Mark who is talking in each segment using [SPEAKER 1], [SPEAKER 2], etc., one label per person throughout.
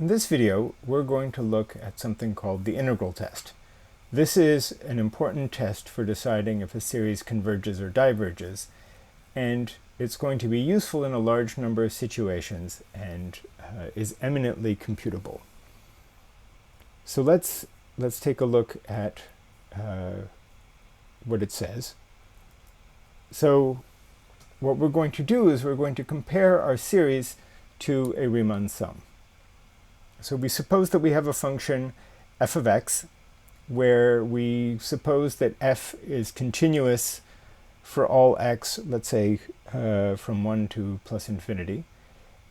[SPEAKER 1] In this video, we're going to look at something called the integral test. This is an important test for deciding if a series converges or diverges, and it's going to be useful in a large number of situations and is eminently computable. So let's take a look at what it says. So what we're going to do is we're going to compare our series to a Riemann sum. So we suppose that we have a function f of x where we suppose that f is continuous for all x, let's say from 1 to plus infinity,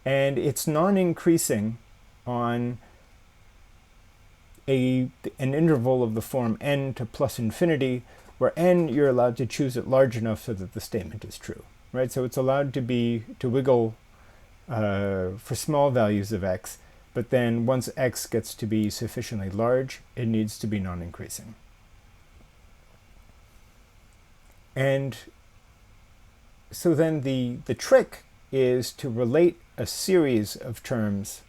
[SPEAKER 1] and it's non-increasing on an interval of the form n to plus infinity, where n you're allowed to choose it large enough so that the statement is true, right? So it's allowed to wiggle for small values of x, but then once x gets to be sufficiently large, it needs to be non-increasing. And so then the trick is to relate a series of terms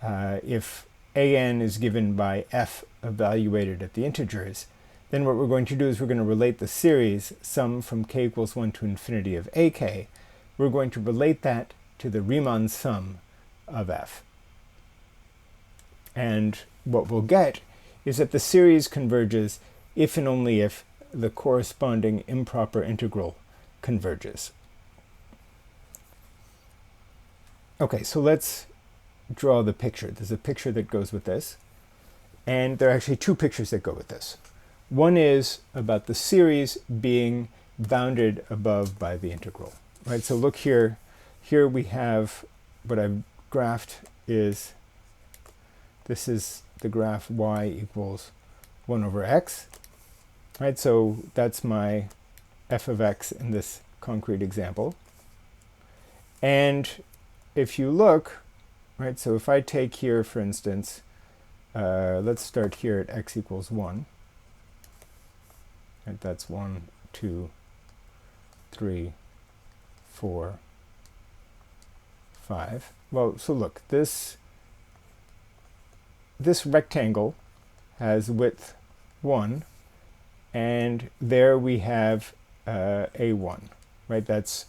[SPEAKER 1] if an is given by f evaluated at the integers. Then what we're going to do is we're going to relate the series sum from k equals 1 to infinity of ak. We're going to relate that to the Riemann sum of f. And what we'll get is that the series converges if and only if the corresponding improper integral converges. Okay, so let's draw the picture. There's a picture that goes with this, and there are actually two pictures that go with this. One is about the series being bounded above by the integral, right? So look here. Here we have what I've graphed is, this is the graph y equals 1 over x, right? So that's my f of x in this concrete example. And if you look, right, so if I take here, for instance, let's start here at x equals 1. Right, that's 1, 2, 3, 4, 5. Well, so look, this rectangle has width 1, and there we have a1, right? That's,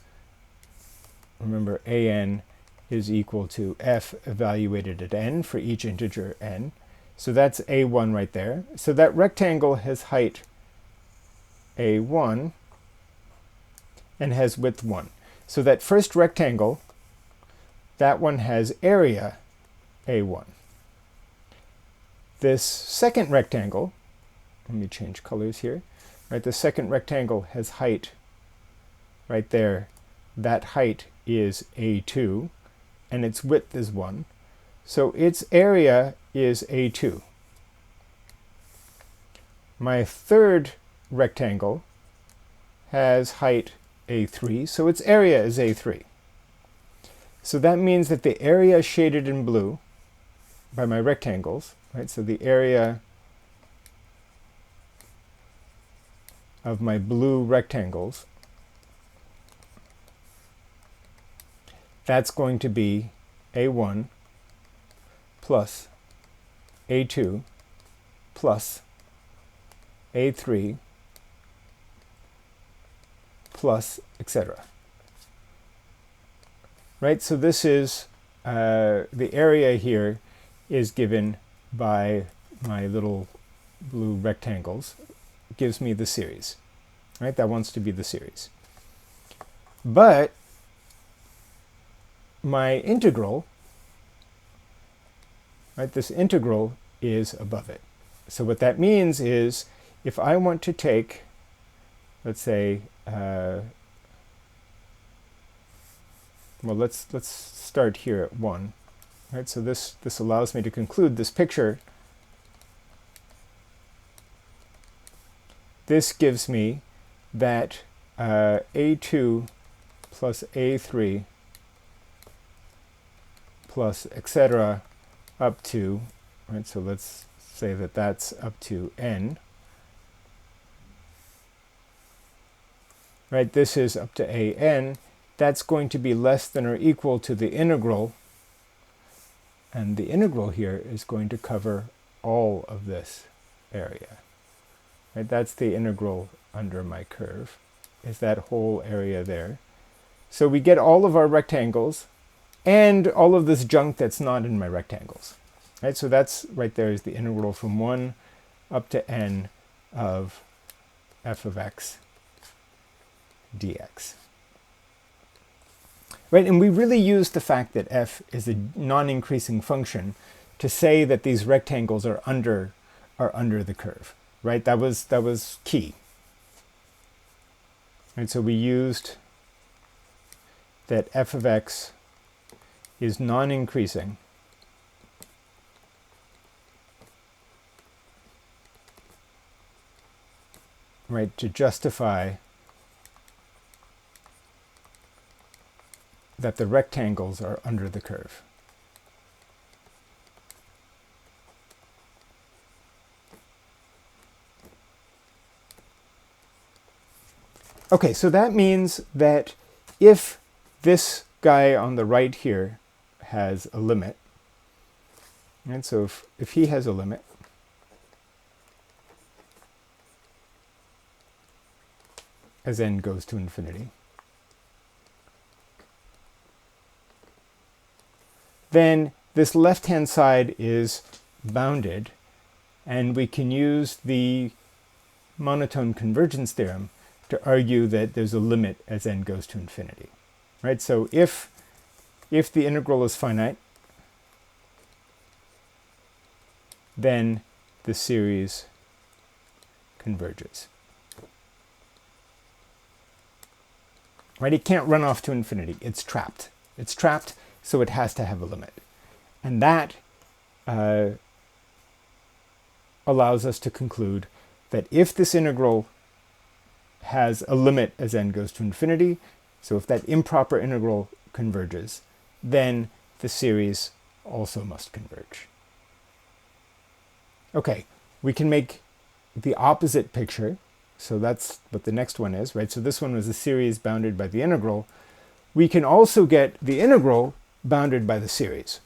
[SPEAKER 1] remember, an is equal to f evaluated at n for each integer n. So that's a1 right there. So that rectangle has height a1 and has width 1. So that first rectangle, that one has area a1. This second rectangle, let me change colors here, right? The second rectangle has height right there. That height is a2, and its width is 1. So its area is a2. My third rectangle has height a3, so its area is a3. So that means that the area shaded in blue by my rectangles, right? So the area of my blue rectangles, that's going to be a1 plus a2 plus a3 plus etc. Right? So this is the area here is given by my little blue rectangles. It gives me the series. Right? That wants to be the series. But my integral, right, this integral is above it. So what that means is if I want to take, let's say, well, let's start here at 1. Right, so this allows me to conclude this picture. This gives me that a2 plus a3 plus etc. up to, right, so let's say that that's up to n. Right, this is up to an. That's going to be less than or equal to the integral And the integral here is going to cover all of this area. Right? That's the integral under my curve, is that whole area there. So we get all of our rectangles and all of this junk that's not in my rectangles. Right? So that's right there is the integral from 1 up to n of f of x dx. Right? And we really use the fact that f is a non-increasing function to say that these rectangles are under the curve. Right? That was key. And so we used that f of x is non-increasing right, to justify that the rectangles are under the curve. Okay, so that means that if this guy on the right here has a limit, and so if he has a limit, as n goes to infinity, then this left-hand side is bounded, and we can use the monotone convergence theorem to argue that there's a limit as n goes to infinity. Right? So if the integral is finite, then the series converges. Right? It can't run off to infinity. It's trapped. It's trapped, so it has to have a limit. And that allows us to conclude that if this integral has a limit as n goes to infinity, so if that improper integral converges, then the series also must converge. Okay, we can make the opposite picture. So that's what the next one is, right? So this one was a series bounded by the integral. We can also get the integral bounded by the series.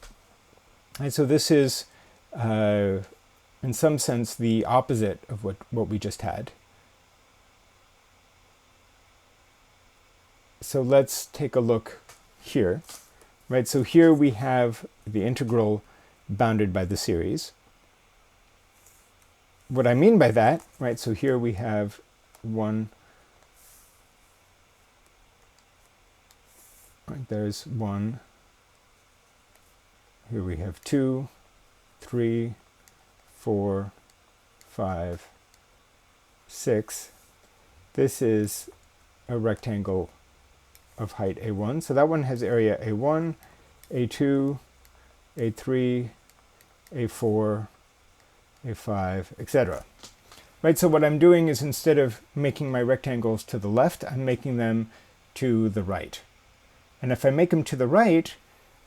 [SPEAKER 1] And so this is, in some sense, the opposite of what we just had. So let's take a look here, right? So here we have the integral bounded by the series. What I mean by that, right? So here we have 1, right, there's 1. Here we have 2, 3, 4, 5, 6. This is a rectangle of height A1. So that one has area A1, A2, A3, A4, A5, etc. Right, so what I'm doing is instead of making my rectangles to the left, I'm making them to the right. And if I make them to the right,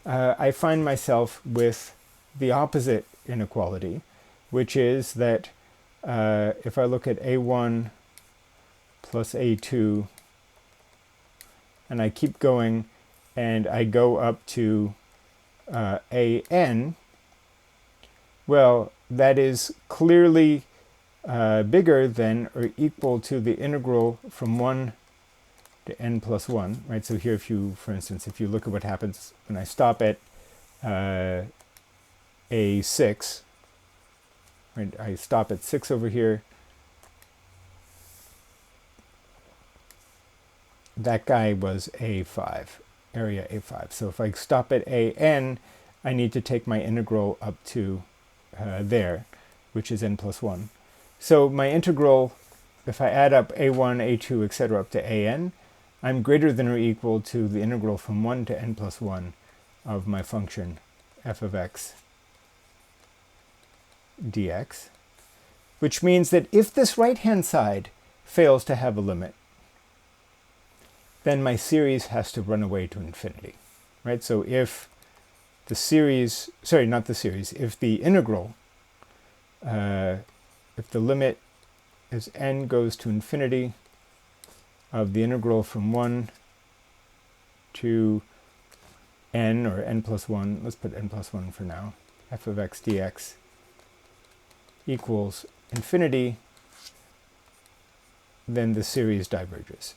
[SPEAKER 1] I find myself with the opposite inequality, which is that if I look at A1 plus A2, and I keep going, and I go up to AN, well, that is clearly bigger than or equal to the integral from 1 to n plus 1, right? So here, if you, for instance, if you look at what happens when I stop at A6, right? I stop at 6 over here. That guy was A5, area A5. So if I stop at AN, I need to take my integral up to there, which is n plus 1. So my integral, if I add up A1, A2, etc. up to AN, I'm greater than or equal to the integral from 1 to n plus 1 of my function f of x dx, which means that if this right-hand side fails to have a limit, then my series has to run away to infinity, right? So if the series, sorry, not the series, if the integral, if the limit as n goes to infinity of the integral from 1 to n, or n plus 1, let's put n plus 1 for now, f of x dx equals infinity, then the series diverges.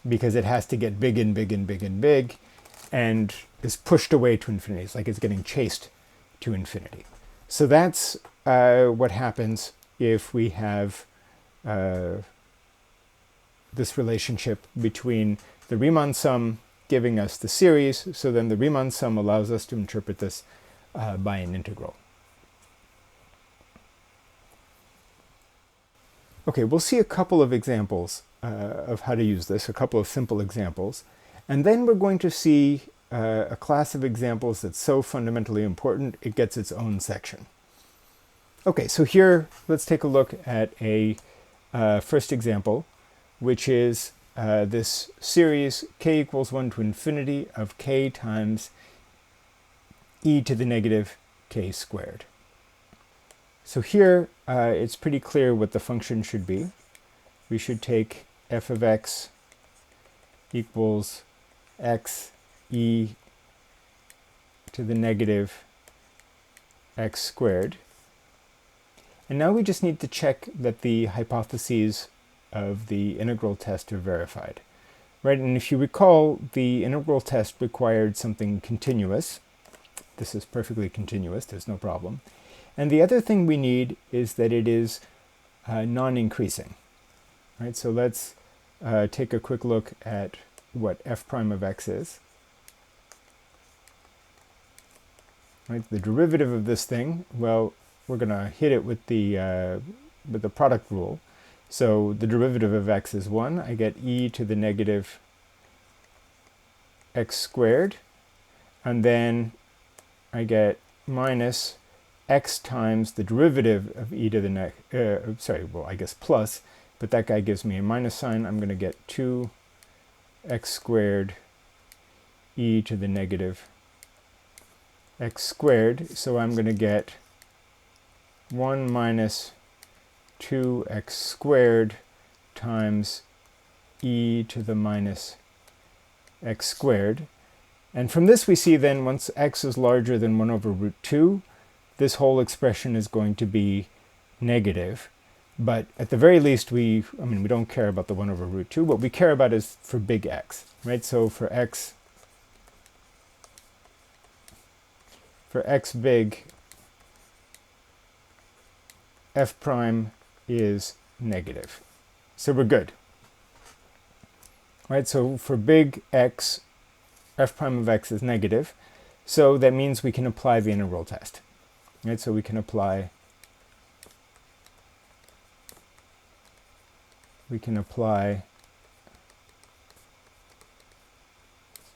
[SPEAKER 1] Because it has to get big and big and big and big, and is pushed away to infinity. It's like it's getting chased to infinity. So that's what happens if we have this relationship between the Riemann sum giving us the series. So then the Riemann sum allows us to interpret this by an integral. Okay, we'll see a couple of examples of how to use this, a couple of simple examples. And then we're going to see a class of examples that's so fundamentally important, it gets its own section. Okay, so here, let's take a look at a first example, which is this series k equals 1 to infinity of k times e to the negative k squared. So here, it's pretty clear what the function should be. We should take f of x equals x e to the negative x squared. And now we just need to check that the hypotheses of the integral test are verified. Right, and if you recall, the integral test required something continuous. This is perfectly continuous, there's no problem. And the other thing we need is that it is non-increasing. Right, so let's take a quick look at what f prime of x is. Right, the derivative of this thing, well, we're going to hit it with the product rule. So the derivative of x is 1. I get e to the negative x squared, and then I get minus x times the derivative of e to the I guess plus, but that guy gives me a minus sign. I'm going to get 2x squared e to the negative x squared. So I'm going to get 1 minus 2x squared times e to the minus x squared. And from this we see then once x is larger than 1 over root 2, this whole expression is going to be negative. But at the very least, we don't care about the 1 over root 2. What we care about is for big X, right? So for X big, f prime is negative. So we're good. Right? So for big X, f prime of x is negative. So that means we can apply the integral test. Right? So we can apply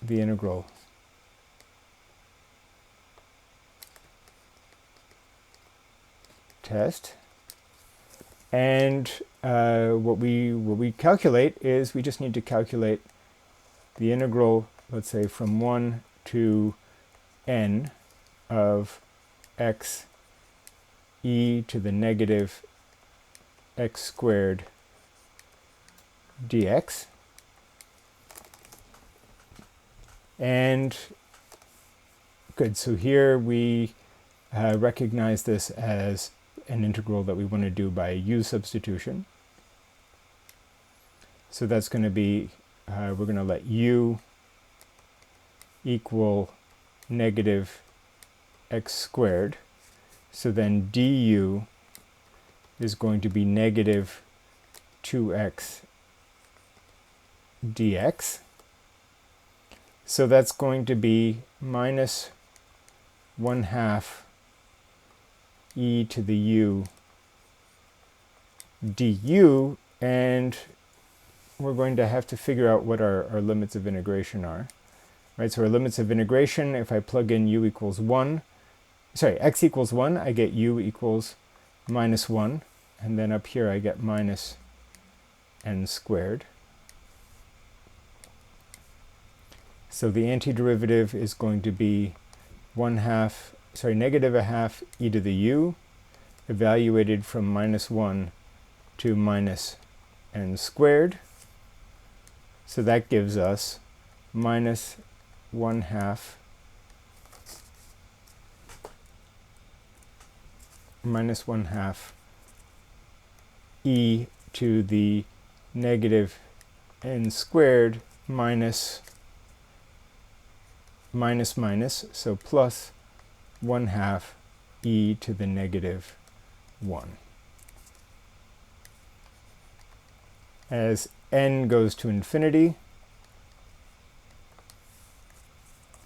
[SPEAKER 1] the integral test. And what we calculate is we just need to calculate the integral, let's say, from 1 to n of x e to the negative x squared dx. And good, so here we recognize this as an integral that we want to do by u substitution. So that's going to be, we're going to let u equal negative x squared. So then du is going to be negative 2x dx. So that's going to be minus 1/2 e to the u du, and we're going to have to figure out what our limits of integration are. Right, so our limits of integration, if I plug in u equals 1, x equals 1, I get u equals minus 1, and then up here I get minus n squared. So the antiderivative is going to be negative 1/2 e to the u, evaluated from minus 1 to minus n squared. So that gives us minus 1/2 e to the negative n squared minus minus, so plus 1/2 e to the negative 1. As n goes to infinity,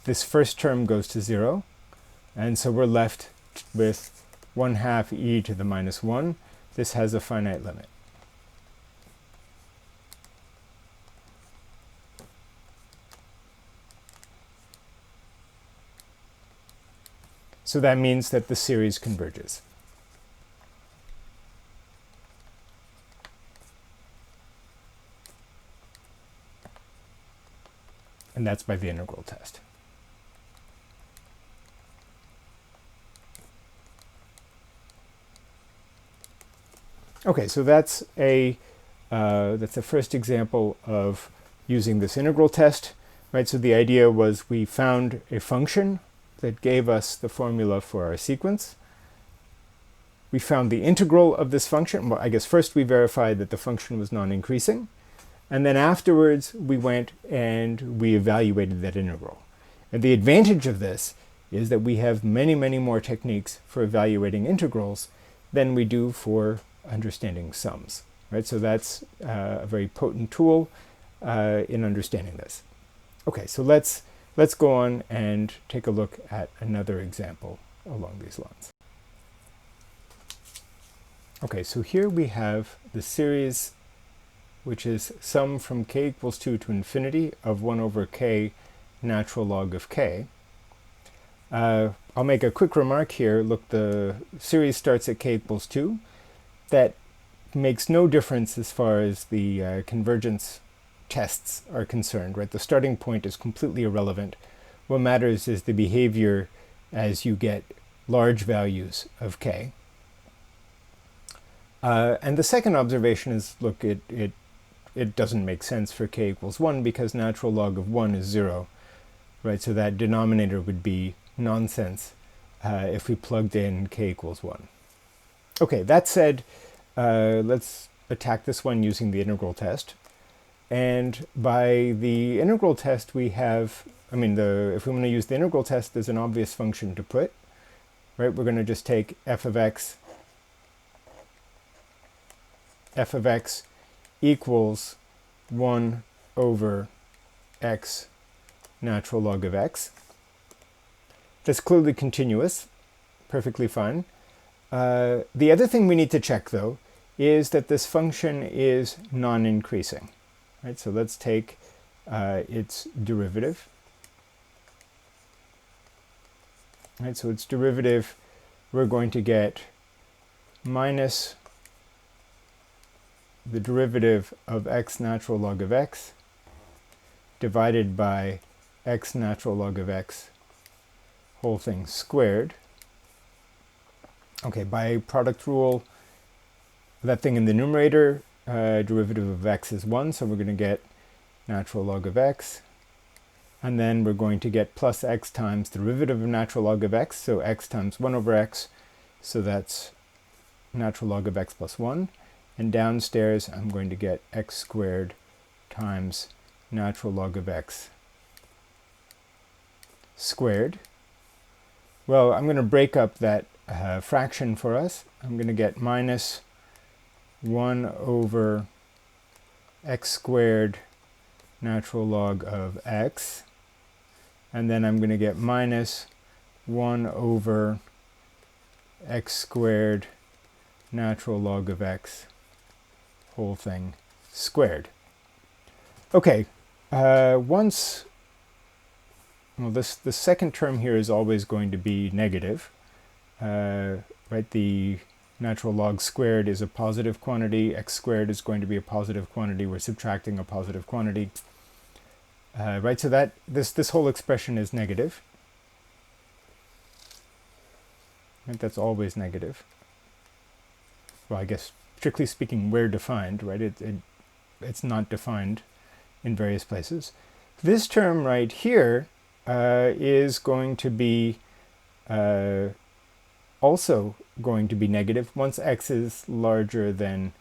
[SPEAKER 1] this first term goes to 0, and so we're left with 1/2 e to the minus 1. This has a finite limit. So that means that the series converges. And that's by the integral test. Okay, so that's a first example of using this integral test, right? So the idea was we found a function that gave us the formula for our sequence. We found the integral of this function. Well, I guess first we verified that the function was non-increasing, and then afterwards we went and we evaluated that integral. And the advantage of this is that we have many, many more techniques for evaluating integrals than we do for understanding sums, right? So that's a very potent tool in understanding this. Okay, so let's go on and take a look at another example along these lines. Okay, so here we have the series which is sum from k equals 2 to infinity of 1 over k natural log of k. I'll make a quick remark here. Look, the series starts at k equals 2. That makes no difference as far as the convergence tests are concerned, right? The starting point is completely irrelevant. What matters is the behavior as you get large values of k. And the second observation is, look, it doesn't make sense for k equals 1 because natural log of 1 is 0, right? So that denominator would be nonsense if we plugged in k equals 1. Okay, that said, let's attack this one using the integral test. And by the integral test we have, if we want to use the integral test, there's an obvious function to put, right? We're going to just take f of x equals 1 over x natural log of x. That's clearly continuous, perfectly fine. The other thing we need to check, though, is that this function is non-increasing, right? So let's take its derivative. Right, so its derivative, we're going to get minus the derivative of x natural log of x divided by x natural log of x whole thing squared. Okay, by product rule, that thing in the numerator, derivative of x is 1, so we're going to get natural log of x. And then we're going to get plus x times the derivative of natural log of x, so x times 1 over x, so that's natural log of x plus 1. And downstairs, I'm going to get x squared times natural log of x squared. Well, I'm going to break up that fraction for us. I'm going to get minus 1 over x squared natural log of x. And then I'm going to get minus 1 over x squared natural log of x whole thing squared. Okay, the second term here is always going to be negative, right? The natural log squared is a positive quantity, x squared is going to be a positive quantity, we're subtracting a positive quantity, right? So that this whole expression is negative, right? That's always negative. Well, I guess strictly speaking, where defined, right? It's not defined in various places. This term right here is going to be also going to be negative once x is larger than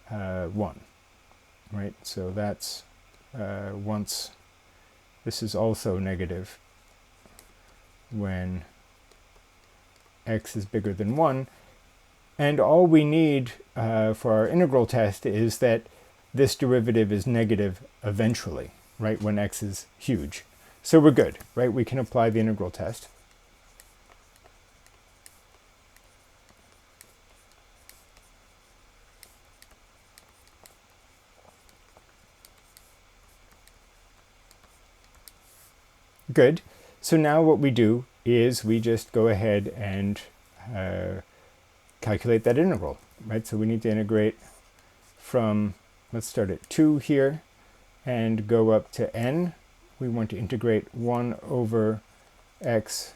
[SPEAKER 1] 1, right? So that's once this is also negative when x is bigger than 1. And all we need for our integral test is that this derivative is negative eventually, right, when x is huge. So we're good, right? We can apply the integral test. Good. So now what we do is we just go ahead and calculate that integral, right? So we need to integrate from, let's start at 2 here and go up to n. We want to integrate 1 over x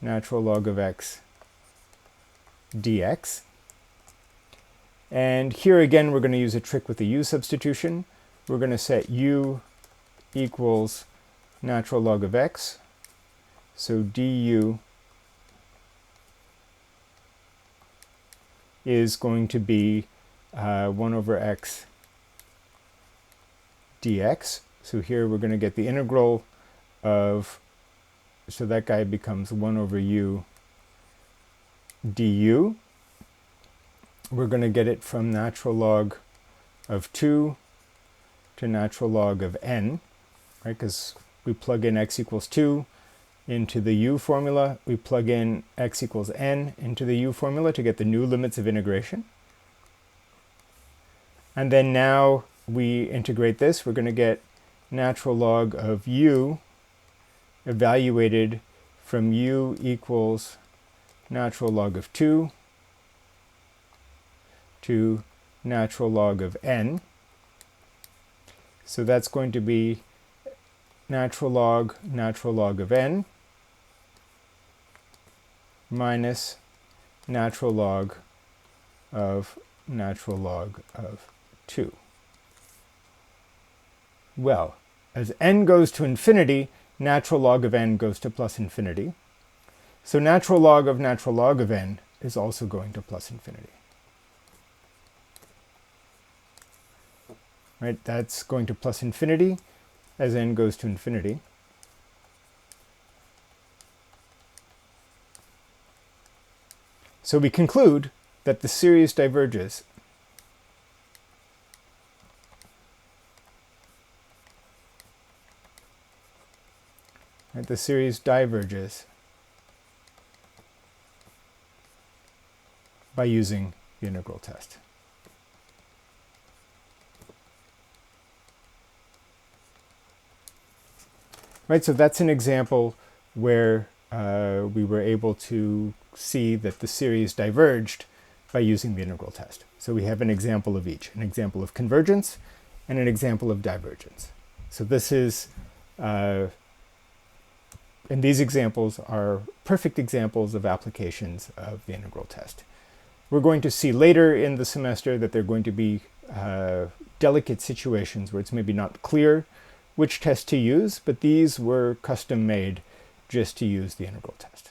[SPEAKER 1] natural log of x dx. And here again, we're going to use a trick with the u substitution. We're going to set u equals natural log of x. So du is going to be 1 over x dx. So here we're going to get the integral of, so that guy becomes 1 over u du. We're going to get it from natural log of 2 to natural log of n, right? Because we plug in x equals 2 into the u formula. We plug in x equals n into the u formula to get the new limits of integration. And then now we integrate this. We're going to get natural log of u evaluated from u equals natural log of 2 to natural log of n. So that's going to be natural log of n minus natural log of 2. Well, as n goes to infinity, natural log of n goes to plus infinity. So natural log of n is also going to plus infinity. Right, that's going to plus infinity as n goes to infinity. So we conclude that the series diverges. Right, the series diverges by using the integral test. Right, so that's an example where we were able to see that the series diverged by using the integral test. So we have an example of each, an example of convergence and an example of divergence. So this is, and these examples are perfect examples of applications of the integral test. We're going to see later in the semester that there are going to be delicate situations where it's maybe not clear which test to use, but these were custom made just to use the integral test.